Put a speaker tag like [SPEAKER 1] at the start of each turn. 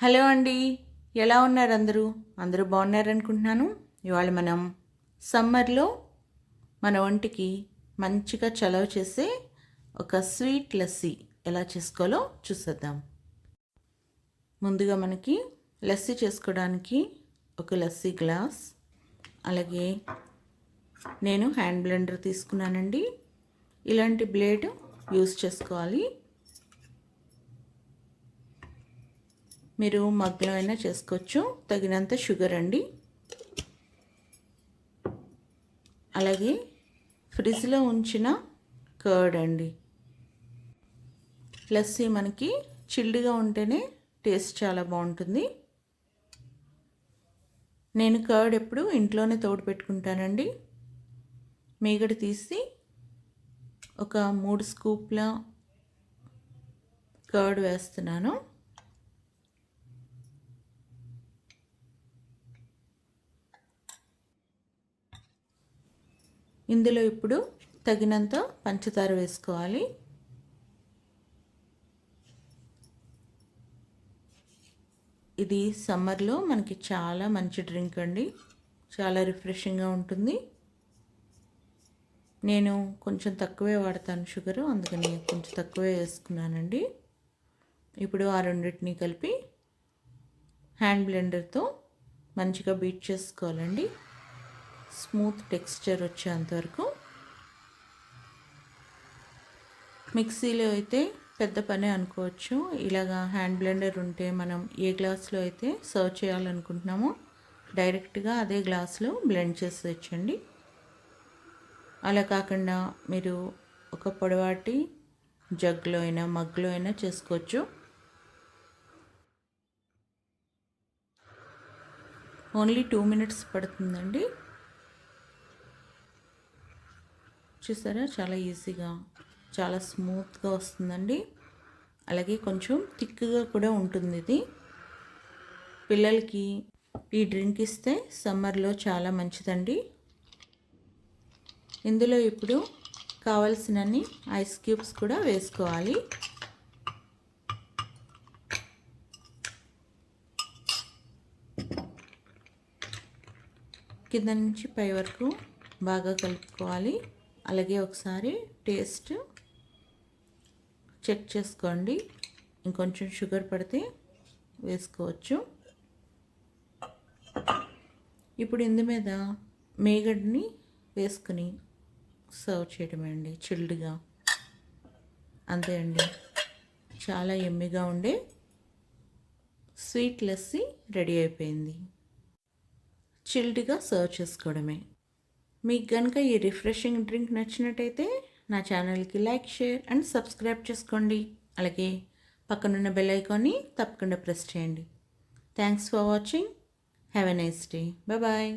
[SPEAKER 1] Hello అండి, ఎలా ఉన్నారు అందరూ? అందరూ బాగున్నారనుకుంటున్నాను. ఇవాళ మనం సమ్మర్లో మన ఒంటికి మంచిగా చలవ చేసే ఒక స్వీట్ లస్సీ ఎలా చేసుకోవాలో చూసేద్దాం. ముందుగా మనకి లస్సీ చేసుకోవడానికి ఒక లస్సీ గ్లాస్, అలాగే నేను హ్యాండ్ బ్లెండర్ తీసుకున్నానండి. ఇలాంటి బ్లేడ్ యూస్ చేసుకోవాలి. మీరు మగ్గులో అయినా చేసుకోవచ్చు. తగినంత షుగర్ అండి, అలాగే ఫ్రిడ్జ్లో ఉంచిన కర్డ్ అండి. లస్సీ మనకి చిల్డ్గా ఉంటేనే టేస్ట్ చాలా బాగుంటుంది. నేను కర్డ్ ఎప్పుడు ఇంట్లోనే తోడు పెట్టుకుంటానండి. మీగడ తీసి ఒక 3 స్కూప్ల కర్డ్ వేస్తున్నాను. ఇందులో ఇప్పుడు తగినంత పంచదార వేసుకోవాలి. ఇది సమ్మర్లో మనకి చాలా మంచి డ్రింక్ అండి, చాలా రిఫ్రెషింగ్గా ఉంటుంది. నేను కొంచెం తక్కువే వాడతాను షుగరు, అందుకని కొంచెం తక్కువే వేసుకున్నానండి. ఇప్పుడు ఆ రెండింటిని కలిపి హ్యాండ్ బ్లెండర్తో మంచిగా బీట్ చేసుకోవాలండి, స్మూత్ టెక్స్చర్ వచ్చేంతవరకు. మిక్సీలో అయితే పెద్ద పనే అనుకోవచ్చు. ఇలాగా హ్యాండ్ బ్లెండర్ ఉంటే మనం ఏ గ్లాస్లో అయితే సర్వ్ చేయాలనుకుంటున్నామో డైరెక్ట్గా అదే గ్లాస్లో బ్లెండ్ చేసేయచ్చండి. అలా కాకుండా మీరు ఒక పొడవాటి జగ్లో అయినా మగ్లో అయినా చేసుకోవచ్చు. ఓన్లీ 2 minutes పడుతుందండి. చూసారా, చాలా ఈజీగా చాలా స్మూత్గా వస్తుందండి. అలాగే కొంచెం థిక్గా కూడా ఉంటుంది. ఇది పిల్లలకి ఈ డ్రింక్ ఇస్తే సమ్మర్లో చాలా మంచిదండి. ఇందులో ఇప్పుడు కావలసినన్ని ఐస్ క్యూబ్స్ కూడా వేసుకోవాలి. కింద నుంచి పై వరకు బాగా కలుపుకోవాలి. అలాగే ఒకసారి టేస్ట్ చెక్ చేసుకోండి, ఇంకొంచెం షుగర్ పడితే వేసుకోవచ్చు. ఇప్పుడు ఇందు మీద మేగడ్ని వేసుకుని సర్వ్ చేయడమే అండి, చిల్డ్గా. అంతే అండి, చాలా ఎమ్మిగా ఉండే స్వీట్ లస్సీ రెడీ అయిపోయింది. చిల్డ్గా సర్వ్ చేసుకోవడమే. మీకు కనుక ఈ రిఫ్రెషింగ్ డ్రింక్ నచ్చినట్టయితే నా ఛానల్కి లైక్, షేర్ అండ్ సబ్స్క్రైబ్ చేసుకోండి. అలాగే పక్కనున్న బెల్ ఐకాన్ని తప్పకుండా ప్రెస్ చేయండి. Thanks for watching. Have a nice day. Bye.